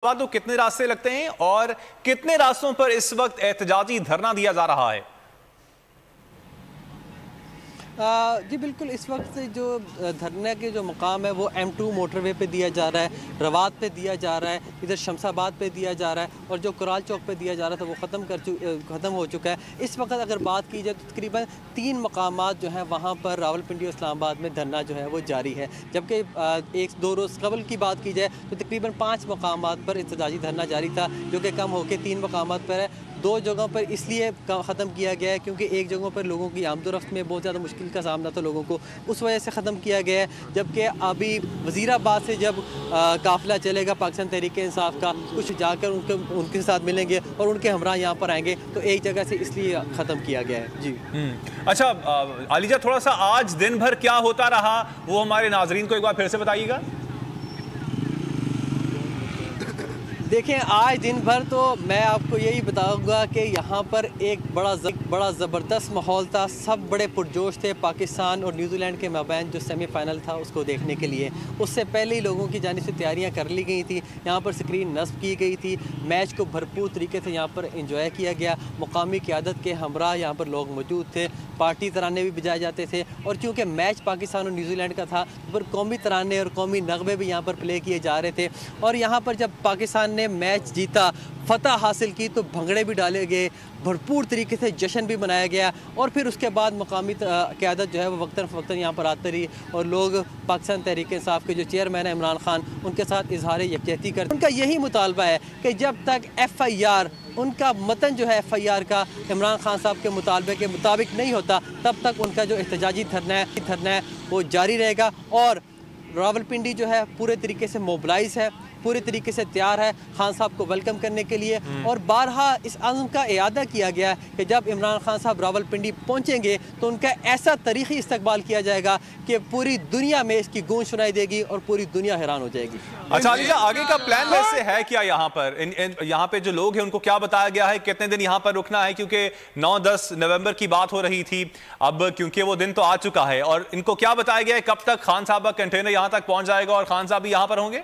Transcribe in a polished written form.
तो कितने रास्ते लगते हैं और कितने रास्तों पर इस वक्त एहतजाजी धरना दिया जा रहा है? जी बिल्कुल, इस वक्त जो धरने के जो मकाम है वो M2 मोटरवे पे दिया जा रहा है, रवात पे दिया जा रहा है, इधर शमशाबाद पे दिया जा रहा है और जो कुराल चौक पे दिया जा रहा था वो ख़त्म हो चुका है। इस वक्त अगर बात की जाए तो तकरीबन 3 मकामात जो हैं वहाँ पर रावलपिंडी और इस्लामाबाद में धरना जो है वो जारी है, जबकि 1-2 रोज़ कबल की बात की जाए तो तकरीबन 5 मकामात पर एहतजाजी धरना जारी था, जो कि कम होकर 3 मकामात पर है। 2 जगहों पर इसलिए ख़त्म किया गया है क्योंकि एक जगहों पर लोगों की आमदोरफ्त में बहुत ज़्यादा मुश्किल का सामना था लोगों को, उस वजह से ख़त्म किया गया है। जबकि अभी वज़ीराबाद से जब काफ़िला चलेगा पाकिस्तान तहरीक-ए-इंसाफ का, कुछ जाकर उनके साथ मिलेंगे और उनके हमरा यहाँ पर आएंगे, तो एक जगह से इसलिए ख़त्म किया गया है। जी अच्छा अलीजा, थोड़ा सा आज दिन भर क्या होता रहा वो हमारे नाजरीन को एक बार फिर से बताइएगा। देखें, आज दिन भर तो मैं आपको यही बताऊंगा कि यहाँ पर एक बड़ा ज़बरदस्त माहौल था। सब बड़े पुरजोश थे पाकिस्तान और न्यूजीलैंड के माबैन जो सेमीफ़ाइनल था उसको देखने के लिए। उससे पहले ही लोगों की जानिब से तैयारियाँ कर ली गई थी, यहाँ पर स्क्रीन नस्ब की गई थी, मैच को भरपूर तरीके से यहाँ पर इंजॉय किया गया। मुकामी क़यादत के हमरा यहाँ पर लोग मौजूद थे, पार्टी तराने भी बजाए जाते थे और चूँकि मैच पाकिस्तान और न्यूजीलैंड का था तो पर कौमी तराने और कौमी नगमे भी यहाँ पर प्ले किए जा रहे थे। और यहाँ पर जब पाकिस्तान ने मैच जीता, फतह हासिल की, तो भंगड़े भी डाले गए, भरपूर तरीके से जश्न भी मनाया गया और फिर उसके बाद मकामी क़यादत जो है वो वक्तन फ़वक्तन यहाँ पर आती रही और लोग पाकिस्तान तहरीक-ए-इंसाफ के जो चेयरमैन है इमरान खान, उनके साथ इजहार यकजहती करते। उनका यही मुतालबा है कि जब तक FIR, उनका मतन जो है FIR का इमरान खान साहब के मुतालबे के मुताबिक नहीं होता, तब तक उनका जो एहतजाजी धरना है वो जारी रहेगा। और रावलपिंडी जो है पूरे तरीके से मोबलाइज है, पूरे तरीके से तैयार है खान साहब को वेलकम करने के लिए। और बारहा इस आज़म का इयादा किया गया कि जब इमरान खान साहब रावलपिंडी पहुंचेंगे तो उनका ऐसा तारीखी इस्तकबाल किया जाएगा कि पूरी दुनिया में इसकी गूंज सुनाई देगी और पूरी दुनिया हैरान हो जाएगी। अच्छा अलीजा, आगे का प्लान वैसे है क्या? यहाँ पर यहाँ पे जो लोग हैं उनको क्या बताया गया है, कितने दिन यहाँ पर रुकना है? क्योंकि 9-10 नवंबर की बात हो रही थी, अब क्योंकि वो दिन तो आ चुका है, और इनको क्या बताया गया है कब तक खान साहब का कंटेनर यहाँ तक पहुंच जाएगा और खान साहब भी यहाँ पर होंगे?